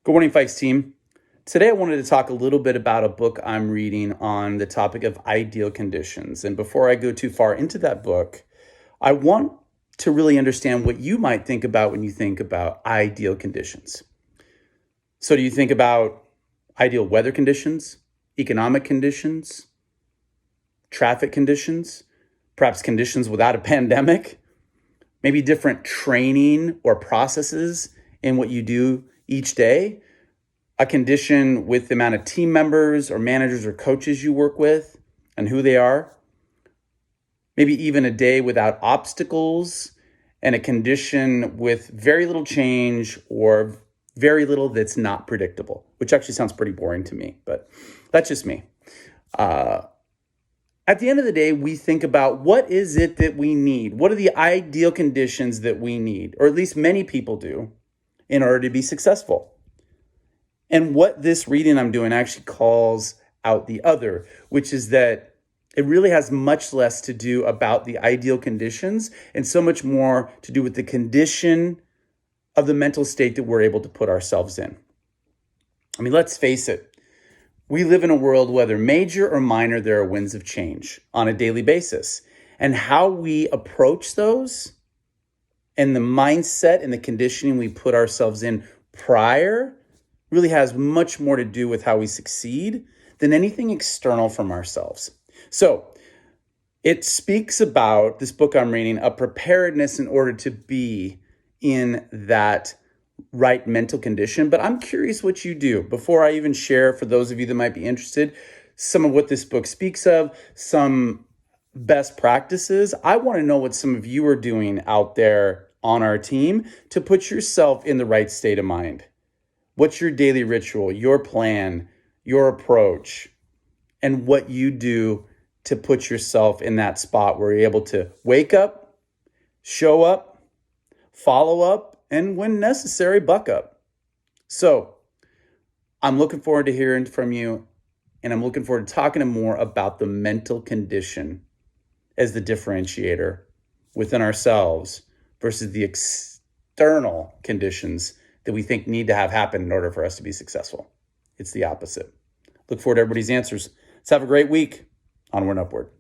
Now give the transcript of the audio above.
Good morning, Fikes team. Today I wanted to talk a little bit about a book I'm reading on the topic of ideal conditions. And before I go too far into that book, I want to really understand what you might think about when you think about ideal conditions. So do you think about ideal weather conditions, economic conditions, traffic conditions, perhaps conditions without a pandemic, maybe different training or processes in what you do each day, a condition with the amount of team members or managers or coaches you work with and who they are, maybe even a day without obstacles, and a condition with very little change or very little that's not predictable, which actually sounds pretty boring to me, but that's just me. At the end of the day, we think about what is it that we need? What are the ideal conditions that we need, or at least many people do, in order to be successful? And what this reading I'm doing actually calls out the other, which is that it really has much less to do about the ideal conditions and so much more to do with the condition of the mental state that we're able to put ourselves in. I mean, let's face it. We live in a world, whether major or minor, there are winds of change on a daily basis. And how we approach those and the mindset and the conditioning we put ourselves in prior really has much more to do with how we succeed than anything external from ourselves. So it speaks about, this book I'm reading, a preparedness in order to be in that right mental condition. But I'm curious what you do. Before I even share, for those of you that might be interested, some of what this book speaks of, some best practices, I want to know what some of you are doing out there on our team to put yourself in the right state of mind. What's your daily ritual, your plan, your approach, and what you do to put yourself in that spot where you're able to wake up, show up, follow up, and when necessary, buck up. So I'm looking forward to hearing from you, and I'm looking forward to talking more about the mental condition as the differentiator within ourselves versus the external conditions that we think need to have happen in order for us to be successful. It's the opposite. Look forward to everybody's answers. Let's have a great week. Onward and upward.